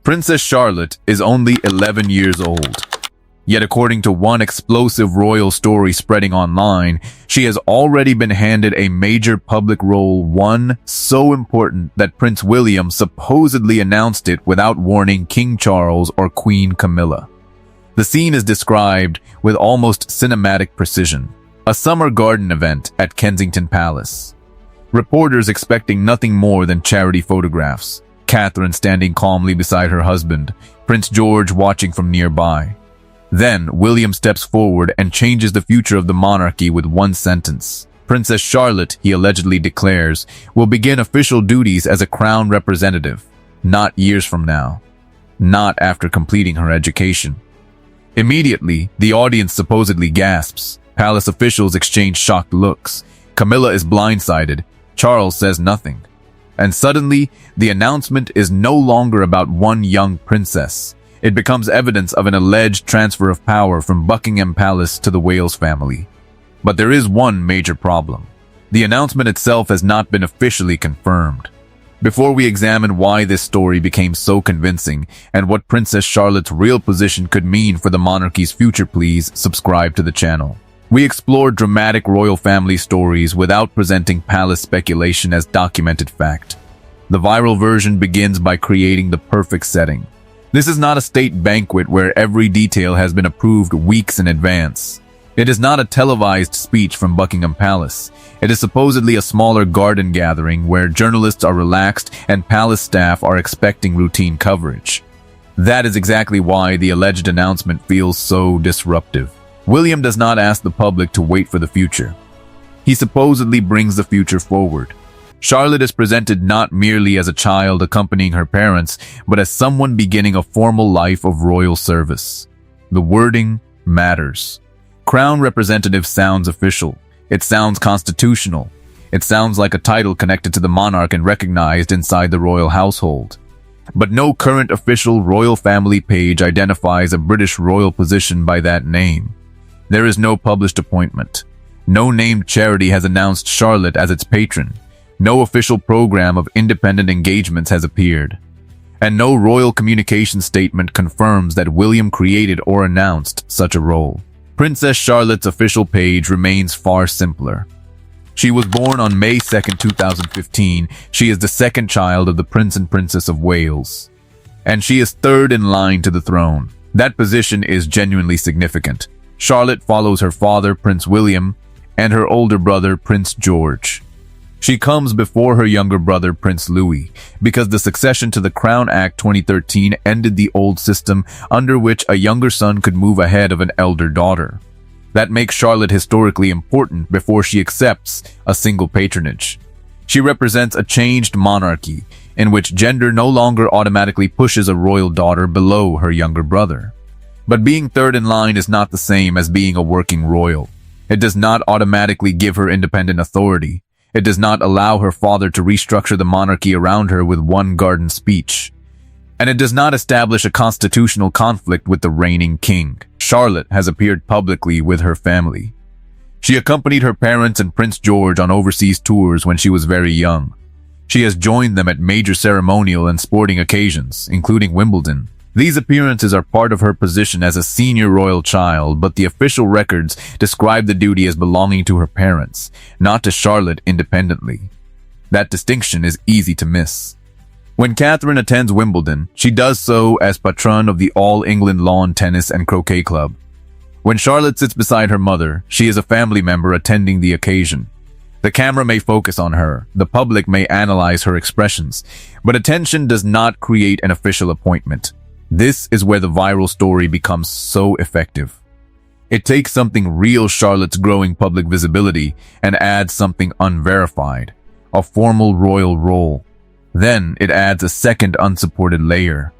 Princess Charlotte is only 11 years old. Yet according to one explosive royal story spreading online, she has already been handed a major public role, one so important that Prince William supposedly announced it without warning King Charles or Queen Camilla. The scene is described with almost cinematic precision. A summer garden event at Kensington Palace. Reporters expecting nothing more than charity photographs. Catherine standing calmly beside her husband, Prince George watching from nearby. Then, William steps forward and changes the future of the monarchy with one sentence. Princess Charlotte, he allegedly declares, will begin official duties as a crown representative, not years from now, not after completing her education. Immediately, the audience supposedly gasps. Palace officials exchange shocked looks. Camilla is blindsided. Charles says nothing. And suddenly, the announcement is no longer about one young princess. It becomes evidence of an alleged transfer of power from Buckingham Palace to the Wales family. But there is one major problem. The announcement itself has not been officially confirmed. Before we examine why this story became so convincing and what Princess Charlotte's real position could mean for the monarchy's future, please subscribe to the channel. We explore dramatic royal family stories without presenting palace speculation as documented fact. The viral version begins by creating the perfect setting. This is not a state banquet where every detail has been approved weeks in advance. It is not a televised speech from Buckingham Palace. It is supposedly a smaller garden gathering where journalists are relaxed and palace staff are expecting routine coverage. That is exactly why the alleged announcement feels so disruptive. William does not ask the public to wait for the future. He supposedly brings the future forward. Charlotte is presented not merely as a child accompanying her parents, but as someone beginning a formal life of royal service. The wording matters. Crown representative sounds official. It sounds constitutional. It sounds like a title connected to the monarch and recognized inside the royal household. But no current official royal family page identifies a British royal position by that name. There is no published appointment. No named charity has announced Charlotte as its patron. No official program of independent engagements has appeared. And no royal communication statement confirms that William created or announced such a role. Princess Charlotte's official page remains far simpler. She was born on May 2, 2015. She is the second child of the Prince and Princess of Wales. And she is third in line to the throne. That position is genuinely significant. Charlotte follows her father, Prince William, and her older brother, Prince George. She comes before her younger brother, Prince Louis, because the succession to the Crown Act 2013 ended the old system under which a younger son could move ahead of an elder daughter. That makes Charlotte historically important before she accepts a single patronage. She represents a changed monarchy in which gender no longer automatically pushes a royal daughter below her younger brother. But being third in line is not the same as being a working royal. It does not automatically give her independent authority. It does not allow her father to restructure the monarchy around her with one garden speech. And it does not establish a constitutional conflict with the reigning king. Charlotte has appeared publicly with her family. She accompanied her parents and Prince George on overseas tours when she was very young. She has joined them at major ceremonial and sporting occasions, including Wimbledon. These appearances are part of her position as a senior royal child, but the official records describe the duty as belonging to her parents, not to Charlotte independently. That distinction is easy to miss. When Catherine attends Wimbledon, she does so as patron of the All England Lawn Tennis and Croquet Club. When Charlotte sits beside her mother, she is a family member attending the occasion. The camera may focus on her, the public may analyze her expressions, but attention does not create an official appointment. This is where the viral story becomes so effective. It takes something real, Charlotte's growing public visibility, and adds something unverified, a formal royal role. Then it adds a second unsupported layer.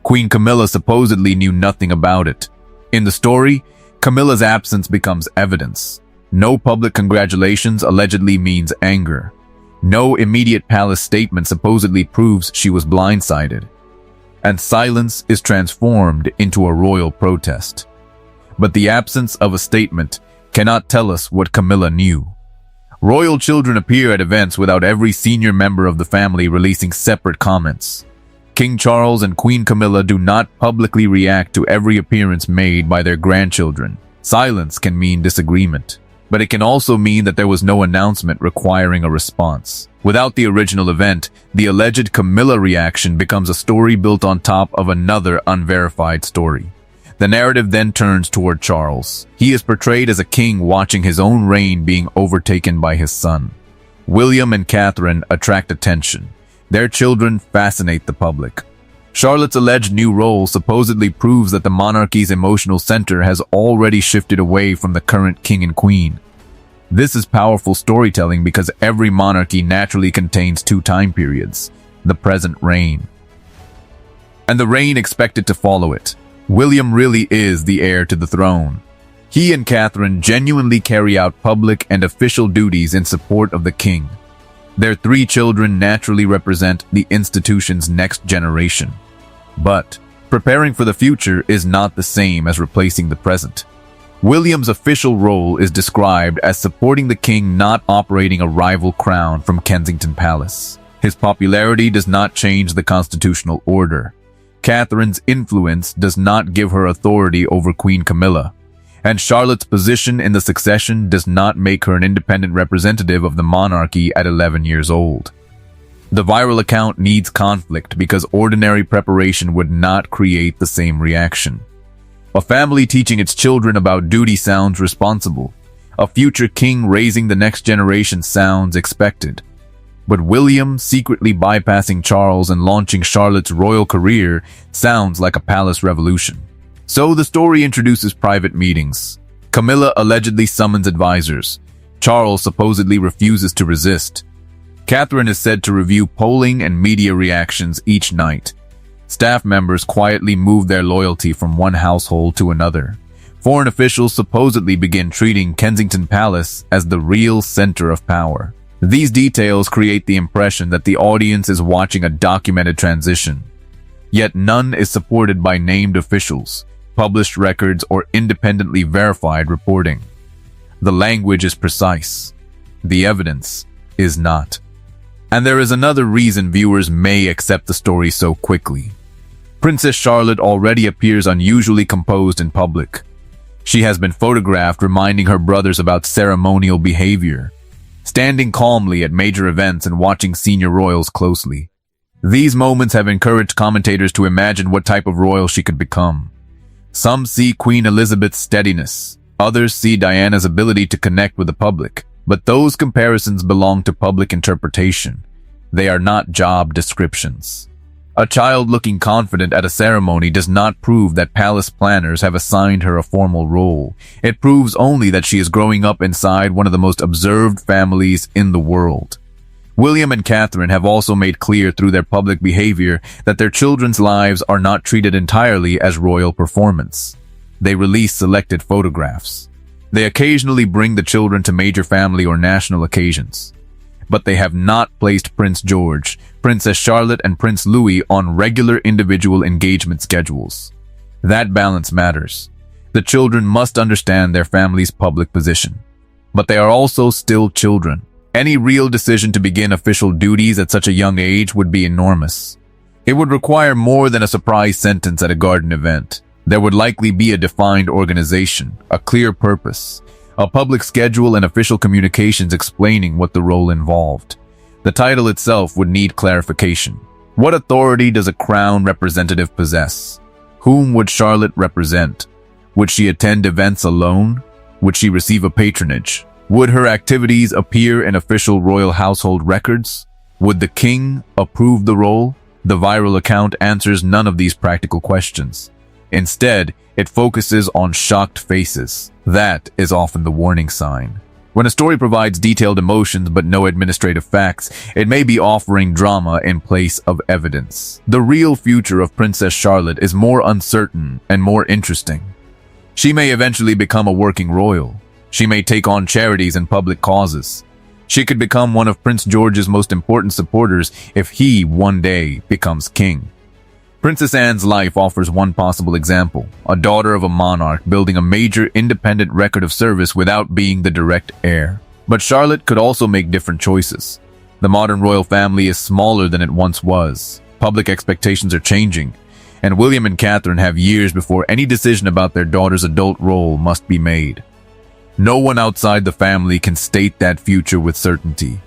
Queen Camilla supposedly knew nothing about it. In the story, Camilla's absence becomes evidence. No public congratulations allegedly means anger. No immediate palace statement supposedly proves she was blindsided. And silence is transformed into a royal protest. But the absence of a statement cannot tell us what Camilla knew. Royal children appear at events without every senior member of the family releasing separate comments. King Charles and Queen Camilla do not publicly react to every appearance made by their grandchildren. Silence can mean disagreement, but it can also mean that there was no announcement requiring a response. Without the original event, the alleged Camilla reaction becomes a story built on top of another unverified story. The narrative then turns toward Charles. He is portrayed as a king watching his own reign being overtaken by his son. William and Catherine attract attention. Their children fascinate the public. Charlotte's alleged new role supposedly proves that the monarchy's emotional center has already shifted away from the current king and queen. This is powerful storytelling because every monarchy naturally contains two time periods, the present reign and the reign expected to follow it. William really is the heir to the throne. He and Catherine genuinely carry out public and official duties in support of the king. Their three children naturally represent the institution's next generation. But preparing for the future is not the same as replacing the present. William's official role is described as supporting the king, not operating a rival crown from Kensington Palace. His popularity does not change the constitutional order. Catherine's influence does not give her authority over Queen Camilla, and Charlotte's position in the succession does not make her an independent representative of the monarchy at 11 years old. The viral account needs conflict because ordinary preparation would not create the same reaction. A family teaching its children about duty sounds responsible. A future king raising the next generation sounds expected. But William secretly bypassing Charles and launching Charlotte's royal career sounds like a palace revolution. So the story introduces private meetings. Camilla allegedly summons advisors. Charles supposedly refuses to resist. Catherine is said to review polling and media reactions each night. Staff members quietly move their loyalty from one household to another. Foreign officials supposedly begin treating Kensington Palace as the real center of power. These details create the impression that the audience is watching a documented transition. Yet none is supported by named officials, published records, or independently verified reporting. The language is precise. The evidence is not. And there is another reason viewers may accept the story so quickly. Princess Charlotte already appears unusually composed in public. She has been photographed reminding her brothers about ceremonial behavior, standing calmly at major events and watching senior royals closely. These moments have encouraged commentators to imagine what type of royal she could become. Some see Queen Elizabeth's steadiness, others see Diana's ability to connect with the public, but those comparisons belong to public interpretation. They are not job descriptions. A child looking confident at a ceremony does not prove that palace planners have assigned her a formal role. It proves only that she is growing up inside one of the most observed families in the world. William and Catherine have also made clear through their public behavior that their children's lives are not treated entirely as royal performance. They release selected photographs. They occasionally bring the children to major family or national occasions. But they have not placed Prince George, Princess Charlotte, and Prince Louis on regular individual engagement schedules. That balance matters. The children must understand their family's public position. But they are also still children. Any real decision to begin official duties at such a young age would be enormous. It would require more than a surprise sentence at a garden event. There would likely be a defined organization, a clear purpose, a public schedule, and official communications explaining what the role involved. The title itself would need clarification. What authority does a crown representative possess? Whom would Charlotte represent? Would she attend events alone? Would she receive a patronage? Would her activities appear in official royal household records? Would the king approve the role? The viral account answers none of these practical questions. Instead, it focuses on shocked faces. That is often the warning sign. When a story provides detailed emotions but no administrative facts, it may be offering drama in place of evidence. The real future of Princess Charlotte is more uncertain and more interesting. She may eventually become a working royal. She may take on charities and public causes. She could become one of Prince George's most important supporters if he one day becomes king. Princess Anne's life offers one possible example, a daughter of a monarch building a major independent record of service without being the direct heir. But Charlotte could also make different choices. The modern royal family is smaller than it once was. Public expectations are changing, and William and Catherine have years before any decision about their daughter's adult role must be made. No one outside the family can state that future with certainty.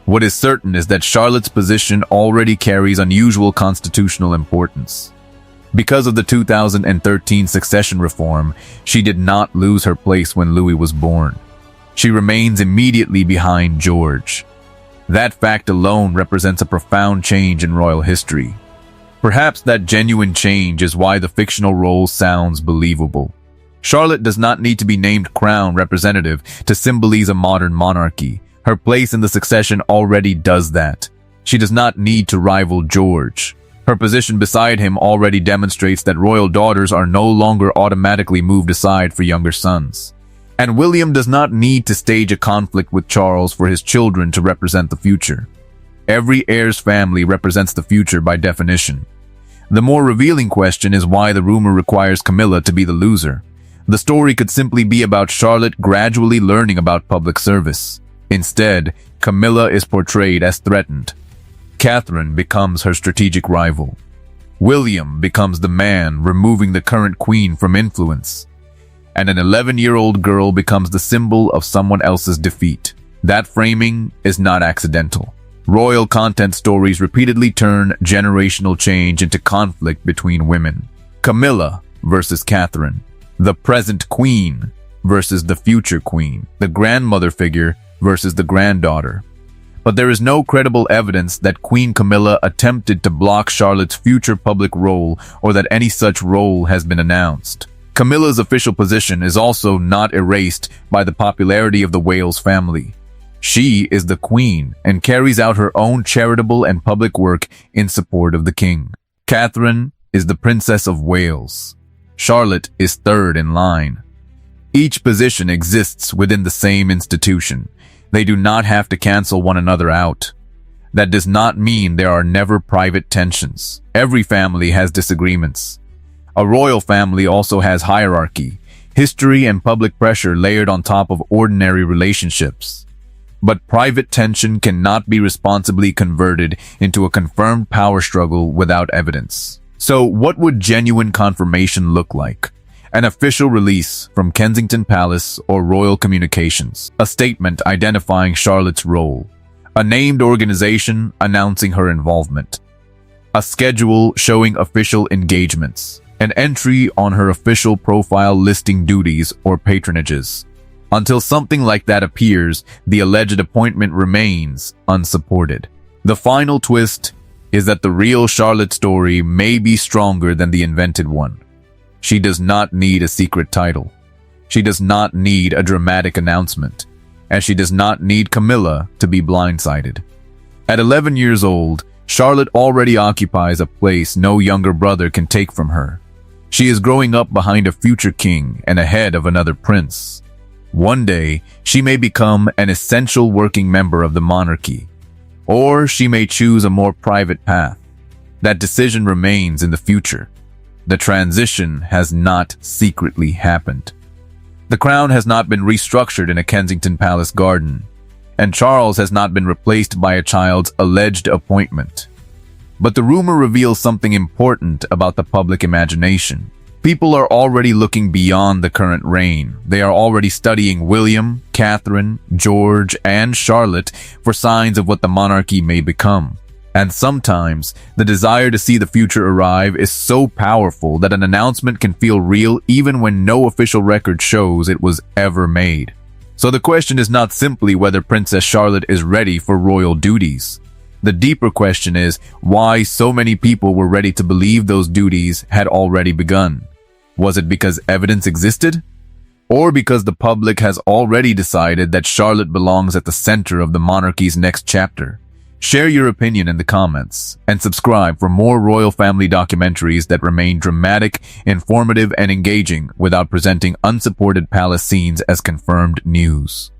What is certain is that Charlotte's position already carries unusual constitutional importance. Because of the 2013 succession reform, she did not lose her place when Louis was born. She remains immediately behind George. That fact alone represents a profound change in royal history. Perhaps that genuine change is why the fictional role sounds believable. Charlotte does not need to be named crown representative to symbolize a modern monarchy. Her place in the succession already does that. She does not need to rival George. Her position beside him already demonstrates that royal daughters are no longer automatically moved aside for younger sons. And William does not need to stage a conflict with Charles for his children to represent the future. Every heir's family represents the future by definition. The more revealing question is why the rumor requires Camilla to be the loser. The story could simply be about Charlotte gradually learning about public service. Instead, Camilla is portrayed as threatened. Catherine becomes her strategic rival. William becomes the man removing the current queen from influence. And an 11-year-old girl becomes the symbol of someone else's defeat. That framing is not accidental. Royal content stories repeatedly turn generational change into conflict between women. Camilla versus Catherine. The present queen versus the future queen. The grandmother figure versus the granddaughter. But there is no credible evidence that Queen Camilla attempted to block Charlotte's future public role or that any such role has been announced. Camilla's official position is also not erased by the popularity of the Wales family. She is the queen and carries out her own charitable and public work in support of the king. Catherine is the Princess of Wales. Charlotte is third in line. Each position exists within the same institution. They do not have to cancel one another out. That does not mean there are never private tensions. Every family has disagreements. A royal family also has hierarchy, history, and public pressure layered on top of ordinary relationships. But private tension cannot be responsibly converted into a confirmed power struggle without evidence. So what would genuine confirmation look like? An official release from Kensington Palace or Royal Communications. A statement identifying Charlotte's role. A named organization announcing her involvement. A schedule showing official engagements. An entry on her official profile listing duties or patronages. Until something like that appears, the alleged appointment remains unsupported. The final twist is that the real Charlotte story may be stronger than the invented one. She does not need a secret title. She does not need a dramatic announcement. And she does not need Camilla to be blindsided. At 11 years old, Charlotte already occupies a place no younger brother can take from her. She is growing up behind a future king and ahead of another prince. One day, she may become an essential working member of the monarchy. Or she may choose a more private path. That decision remains in the future. The transition has not secretly happened. The crown has not been restructured in a Kensington Palace garden, and Charles has not been replaced by a child's alleged appointment. But the rumor reveals something important about the public imagination. People are already looking beyond the current reign. They are already studying William, Catherine, George, and Charlotte for signs of what the monarchy may become. And sometimes, the desire to see the future arrive is so powerful that an announcement can feel real even when no official record shows it was ever made. So the question is not simply whether Princess Charlotte is ready for royal duties. The deeper question is why so many people were ready to believe those duties had already begun. Was it because evidence existed? Or because the public has already decided that Charlotte belongs at the center of the monarchy's next chapter? Share your opinion in the comments, and subscribe for more royal family documentaries that remain dramatic, informative, and engaging without presenting unsupported palace scenes as confirmed news.